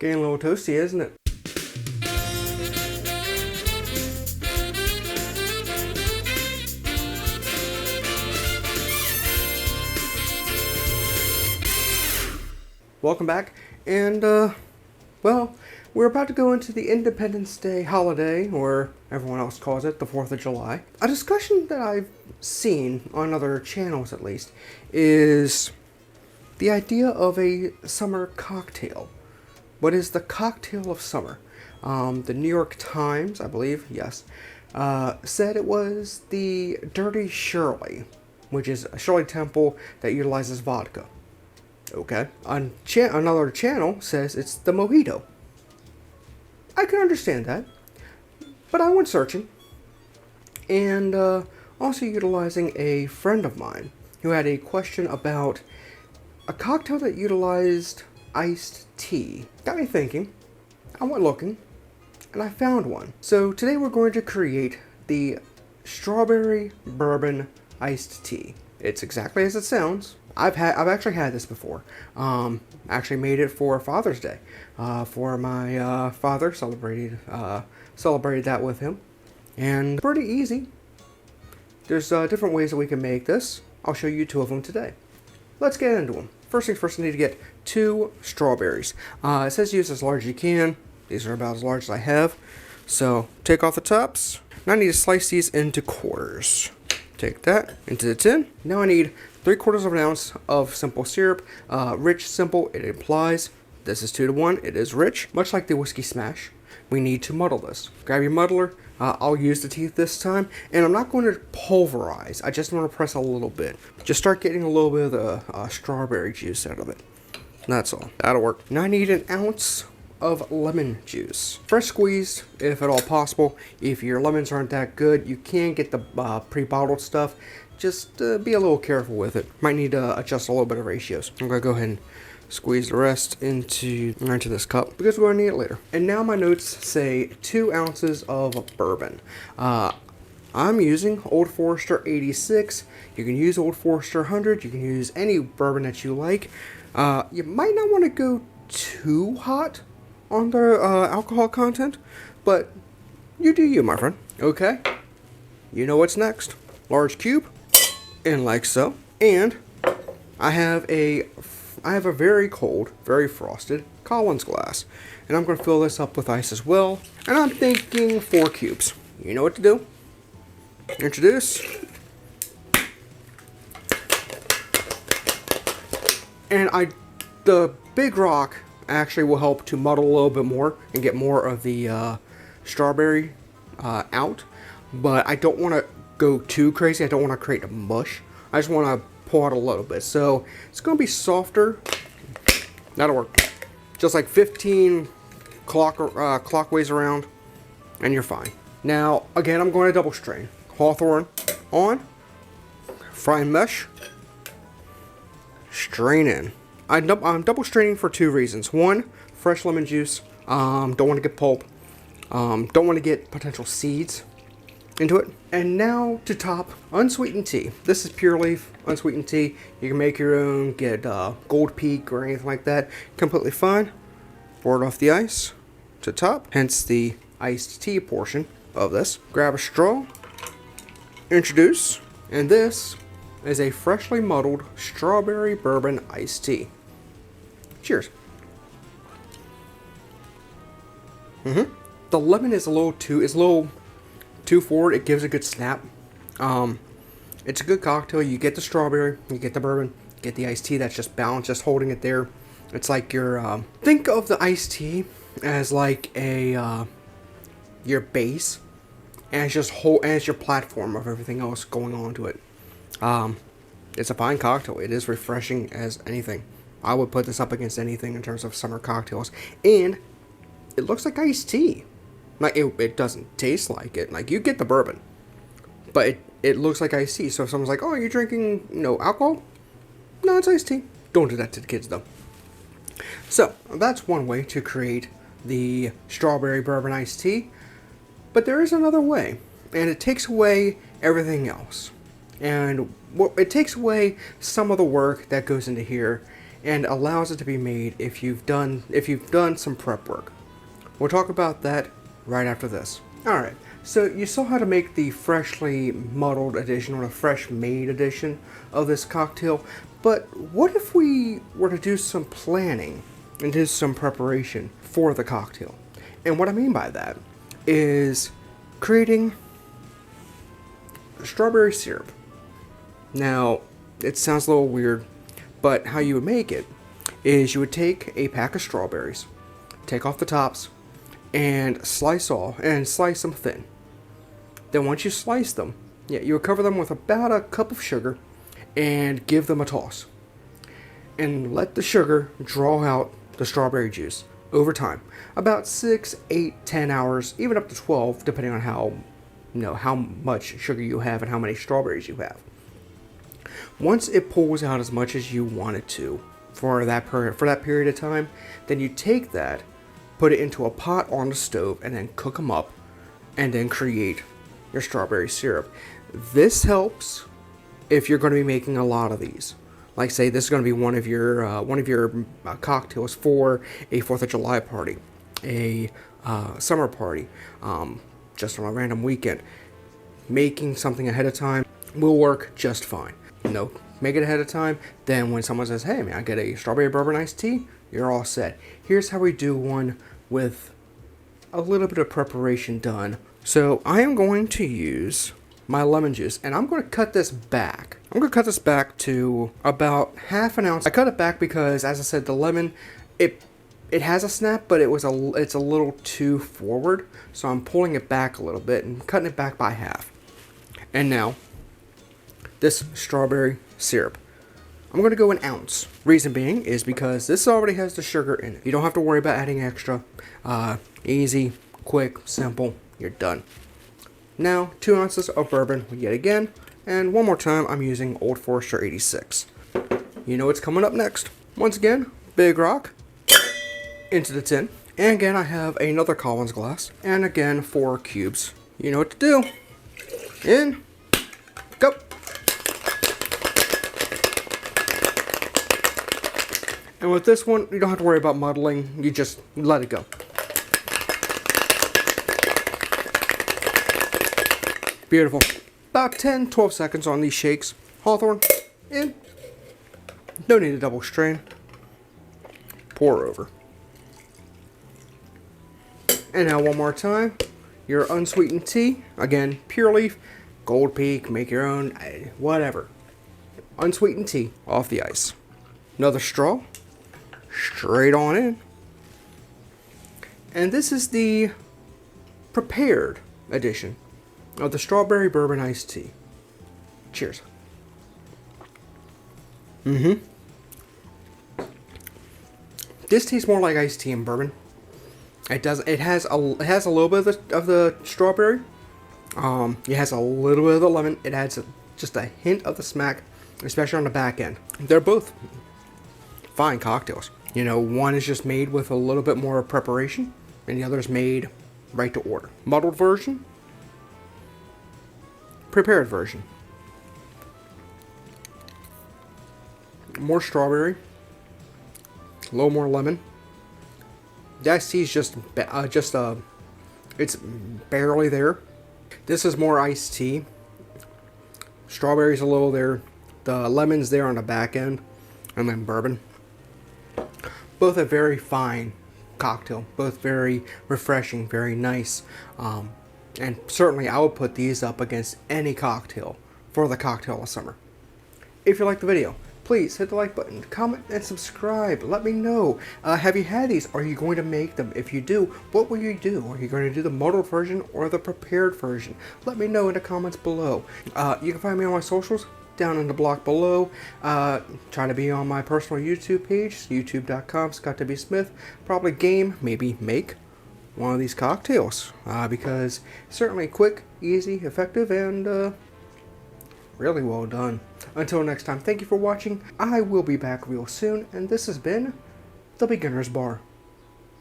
Getting a little toasty, isn't it? Welcome back, and well, we're about to go into the Independence Day holiday, or everyone else calls it, the 4th of July. A discussion that I've seen on other channels, at least, is the idea of a summer cocktail. What is the cocktail of summer? The New York Times, I believe, yes, said it was the Dirty Shirley, which is a Shirley Temple that utilizes vodka. Okay. Another channel says it's the mojito. I can understand that, but I went searching, and also utilizing a friend of mine who had a question about a cocktail that utilized iced tea. Got me thinking. I went looking, and I found one. So today we're going to create the strawberry bourbon iced tea. It's exactly as it sounds. I've actually had this before. Actually made it for Father's Day. For my father, celebrated that with him, and pretty easy. There's different ways that we can make this. I'll show you 2 of them today. Let's get into them. First things first, I need to get 2 strawberries. It says use as large as you can. These are about as large as I have. So take off the tops. Now I need to slice these into quarters. Take that into the tin. Now I need 3/4 of an ounce of simple syrup. Rich simple, it implies. This is 2 to 1, it is rich. Much like the whiskey smash, we need to muddle this. Grab your muddler. I'll use the teeth this time, and I'm not going to pulverize. I just want to press a little bit. Just start getting a little bit of the strawberry juice out of it. That's all. That'll work. Now I need an ounce of lemon juice. Fresh squeezed, if at all possible. If your lemons aren't that good, you can get the pre-bottled stuff. Just be a little careful with it. Might need to adjust a little bit of ratios. I'm going to go ahead and squeeze the rest into this cup, because we're going to need it later. And now my notes say 2 ounces of bourbon. I'm using Old Forester 86. You can use Old Forester 100. You can use any bourbon that you like. You might not want to go too hot on the alcohol content, but you do you, my friend. Okay, you know what's next. Large cube, and like so. And I have a very cold, very frosted Collins glass, and I'm going to fill this up with ice as well. And I'm thinking 4 cubes. You know what to do. Introduce. And the big rock actually will help to muddle a little bit more and get more of the strawberry out. But I don't want to go too crazy. I don't want to create a mush. I just want to pull out a little bit. So it's going to be softer. That'll work. Just like 15 clockways around, and you're fine. Now, again, I'm going to double strain. Hawthorne on. Frying mesh. Strain in. I'm double straining for 2 reasons. 1, fresh lemon juice. Don't want to get pulp. Don't want to get potential seeds into it. And now to top, unsweetened tea. This is pure leaf, unsweetened tea. You can make your own, get Gold Peak or anything like that. Completely fine. Pour it off the ice to top, hence the iced tea portion of this. Grab a straw, introduce, and this is a freshly muddled strawberry bourbon iced tea. Cheers. The lemon is a little too forward. It gives a good snap. It's a good cocktail. You get the strawberry, you get the bourbon, you get the iced tea that's just balanced, just holding it there. It's like your think of the iced tea as like a your base, and it's just it's your platform of everything else going on to it. It's a fine cocktail. It is refreshing as anything. I would put this up against anything in terms of summer cocktails, and it looks like iced tea. Like it doesn't taste like it. Like you get the bourbon, but it looks like iced tea. So if someone's like, "Oh, you're drinking alcohol?" No, it's iced tea. Don't do that to the kids though. So that's one way to create the strawberry bourbon iced tea. But there is another way, and it takes away everything else. And it takes away some of the work that goes into here, and allows it to be made if you've done some prep work. We'll talk about that right after this. Alright, so you saw how to make the freshly muddled edition or the fresh made edition of this cocktail, but what if we were to do some planning and do some preparation for the cocktail? And what I mean by that is creating strawberry syrup. Now, it sounds a little weird, but how you would make it is you would take a pack of strawberries, take off the tops, and slice them thin. Then once you slice them, you would cover them with about a cup of sugar and give them a toss. And let the sugar draw out the strawberry juice over time. About 6, 8, 10 hours, even up to 12, depending on how much sugar you have and how many strawberries you have. Once it pulls out as much as you want it to for that period of time, then you take that, put it into a pot on the stove, and then cook them up, and then create your strawberry syrup. This helps if you're going to be making a lot of these. Like, say this is going to be one of your cocktails for a 4th of July party, a summer party, just on a random weekend. Making something ahead of time will work just fine. Make it ahead of time. Then when someone says, "Hey man, I get a strawberry bourbon iced tea," you're all set. Here's how we do one with a little bit of preparation done. So I am going to use my lemon juice, and I'm going to cut this back. I'm going to cut this back to about half an ounce. I cut it back because, as I said, the lemon, it has a snap, but it's a little too forward. So I'm pulling it back a little bit and cutting it back by half. And now, this strawberry syrup, I'm going to go an ounce. Reason being is because this already has the sugar in it. You don't have to worry about adding extra. Easy, quick, simple, you're done. Now, 2 ounces of bourbon yet again, and one more time I'm using Old Forester 86. You know what's coming up next. Once again, big rock into the tin. And again, I have another Collins glass, and again, 4 cubes. You know what to do. In, go. And with this one, you don't have to worry about muddling. You just let it go. Beautiful. About 10-12 seconds on these shakes. Hawthorne, in. No need to double strain. Pour over. And now one more time. Your unsweetened tea. Again, pure leaf, Gold Peak, make your own, whatever. Unsweetened tea off the ice. Another straw. Straight on in. And this is the prepared edition of the strawberry bourbon iced tea. Cheers. This tastes more like iced tea and bourbon. It does. It has a little bit of the strawberry. It has a little bit of the lemon. It adds just a hint of the smack, especially on the back end. They're both fine cocktails. One is just made with a little bit more preparation, and the other is made right to order. Muddled version, prepared version. More strawberry, a little more lemon. The iced tea is it's barely there. This is more iced tea. Strawberry's a little there. The lemon's there on the back end, and then bourbon. Both a very fine cocktail. Both very refreshing, very nice. And certainly I would put these up against any cocktail for the cocktail of summer. If you liked the video, please hit the like button, comment, and subscribe. Let me know. Have you had these? Are you going to make them? If you do, what will you do? Are you going to do the muddled version or the prepared version? Let me know in the comments below. You can find me on my socials down in the block below. Trying to be on my personal YouTube page, youtube.com, Scott W. Smith. Probably game, maybe make one of these cocktails. Because certainly quick, easy, effective, and really well done. Until next time, thank you for watching. I will be back real soon, and this has been The Beginner's Bar.